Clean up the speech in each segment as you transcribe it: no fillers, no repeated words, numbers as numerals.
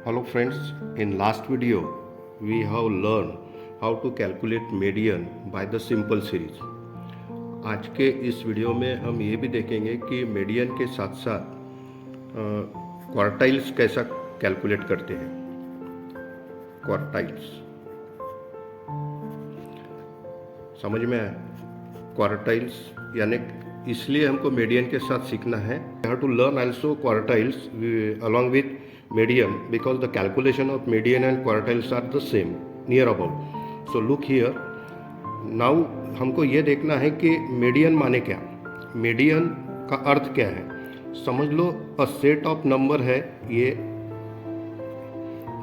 Hello friends, in last video we have learned how to calculate median by the simple series. आज के इस video में हम ये भी देखेंगे कि मीडियन के साथ साथ क्वार्टाइल्स कैसा कैलकुलेट करते हैं। क्वार्टाइल्स समझ में आया? क्वार्टाइल्स यानी इसलिए हमको मीडियन के साथ सीखना है। We have to learn also quartiles along with median because the calculation of median and quartiles are the same near about. So look here. Now हमको ये देखना है कि मीडियन माने क्या, मीडियन का अर्थ क्या है। समझ लो अ सेट ऑफ नंबर है ये,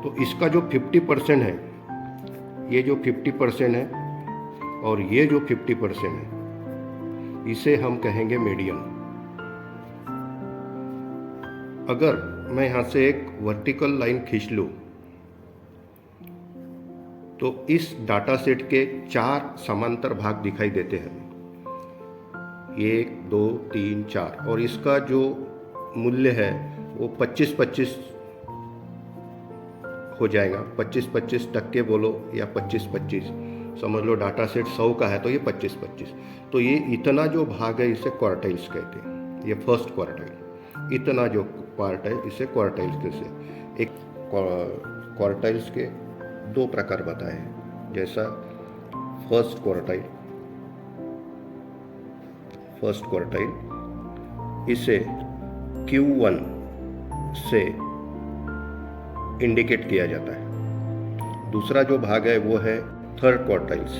तो इसका जो 50% है, ये जो 50% है और ये जो 50% है, इसे हम कहेंगे मीडियन। अगर मैं यहाँ से एक वर्टिकल लाइन खींच लूँ तो इस डाटा सेट के 4 समांतर भाग दिखाई देते हैं, 1 2 3 4, और इसका जो मूल्य है वो 25-25 हो जाएगा। 25-25% बोलो या 25-25 समझ लो। डाटा सेट 100 का है तो ये 25-25, तो ये इतना जो भाग है इसे क्वार्टाइल्स कहते हैं। ये फर्स्ट क्वार्टाइल, इतना जो पार्ट है इसे क्वार्टाइल्स कहते हैं। एक क्वार्टाइल्स के 2 प्रकार बताए हैं, जैसा फर्स्ट क्वार्टाइल इसे Q1 से इंडिकेट किया जाता है। दूसरा जो भाग है वो है थर्ड क्वार्टाइल्स,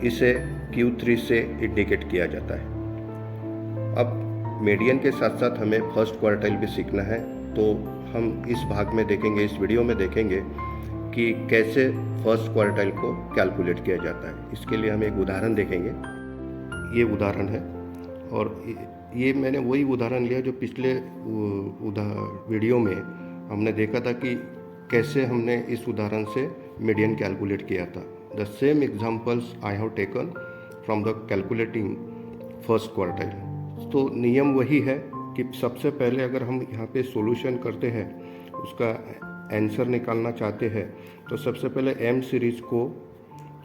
इसे Q3 से इंडिकेट किया जाता है। अब मीडियन के साथ साथ हमें फर्स्ट क्वार्टाइल भी सीखना है, तो हम इस भाग में देखेंगे, इस वीडियो में देखेंगे कि कैसे फर्स्ट क्वार्टाइल को कैलकुलेट किया जाता है। इसके लिए हम एक उदाहरण देखेंगे। ये उदाहरण है और ये मैंने वही उदाहरण लिया जो पिछले वीडियो में हमने देखा था कि कैसे हमने इस उदाहरण से मीडियन कैलकुलेट किया था। The same examples I have taken from the calculating first quartile. तो नियम वही है कि सबसे पहले अगर हम यहाँ पे सॉल्यूशन करते हैं, उसका आंसर निकालना चाहते हैं, तो सबसे पहले एम सीरीज़ को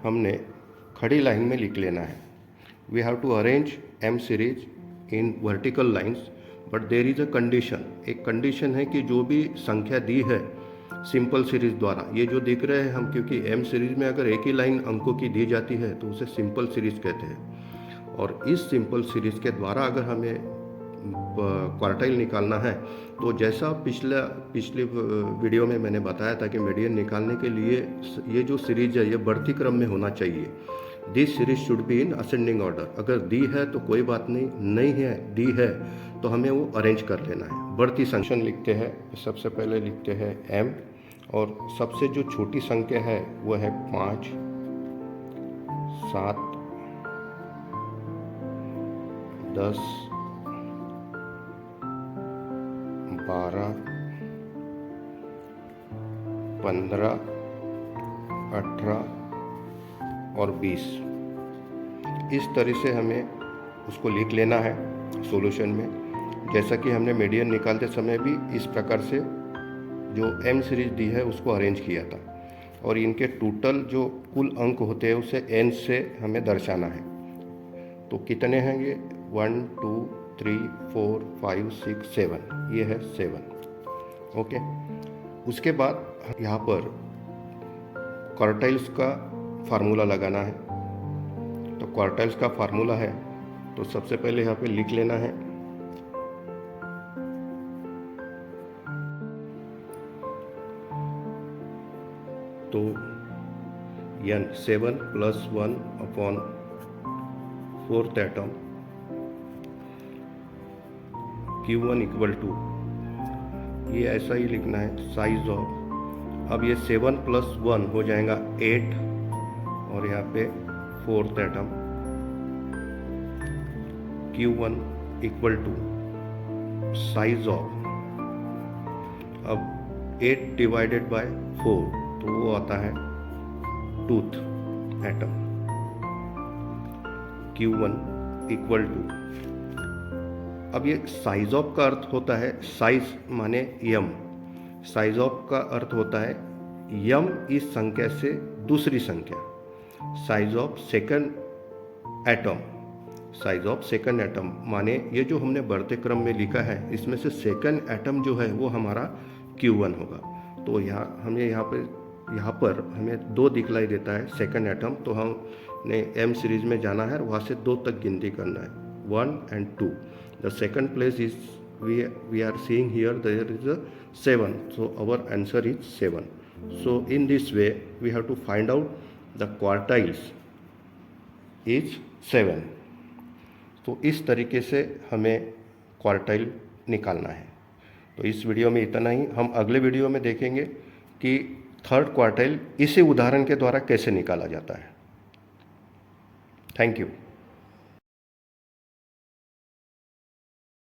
हमने खड़ी लाइन में लिख लेना है। We have to arrange M series in vertical lines, but there is a condition. एक कंडीशन है कि जो भी संख्या दी है सिंपल सीरीज द्वारा, ये जो दिख रहे हैं हम, क्योंकि एम सीरीज में अगर एक ही लाइन अंकों की दी जाती है तो उसे सिंपल सीरीज कहते हैं। और इस सिंपल सीरीज के द्वारा अगर हमें क्वार्टाइल निकालना है, तो जैसा पिछले वीडियो में मैंने बताया था कि मीडियन निकालने के लिए ये जो सीरीज है ये बढ़ती क्रम में होना चाहिए। This series should be in ascending order. अगर दी है तो कोई बात नहीं, नहीं है दी है तो हमें वो अरेंज कर लेना है। बढ़ती संख्या लिखते हैं, सबसे पहले लिखते हैं m, और सबसे जो छोटी संख्या है वो है 5 7 10 12 15 18 और 20। इस तरह से हमें उसको लिख लेना है सॉल्यूशन में। जैसा कि हमने मीडियन निकालते समय भी इस प्रकार से जो एम सीरीज दी है उसको अरेंज किया था, और इनके टोटल जो कुल अंक होते हैं उसे n से हमें दर्शाना है। तो कितने हैं ये? 1 2 3 4 5 6 7, ये है 7। ओके, उसके बाद यहाँ पर क्वार्टाइल्स का फार्मूला लगाना है। तो क्वार्टाइल्स का फार्मूला है, तो सबसे पहले यहाँ पे लिख लेना है तो n 7 + 1 upon 4th item Q1 equal to, ये ऐसा ही लिखना है, साइज ऑफ। अब ये 7 + 1 हो जाएगा 8, और यहाँ पे 4th item Q1 equal to size of. अब 8 डिवाइडेड बाय 4, तो वो आता है 2th atom Q1 equal to. अब ये साइज ऑफ का अर्थ होता है, साइज माने यम, साइज ऑफ का अर्थ होता है यम इस संख्या से दूसरी संख्या। Size of second atom, size of second atom माने ये जो हमने बढ़ते क्रम में लिखा है इसमें से सेकंड एटम जो है वो हमारा Q1 होगा। तो यहाँ पर हमें 2 दिखलाई देता है सेकंड एटम, तो हमने M सीरीज में जाना है और वहाँ से 2 तक गिनती करना है, 1 and 2। The second place is we are seeing here there is a 7, so our answer is 7. So in this way we have to find out the quartiles is 7। तो इस तरीके से हमें क्वार्टाइल निकालना है। तो इस वीडियो में इतना ही। हम अगले वीडियो में देखेंगे कि थर्ड क्वार्टाइल इसी उदाहरण के द्वारा कैसे निकाला जाता है। Thank you.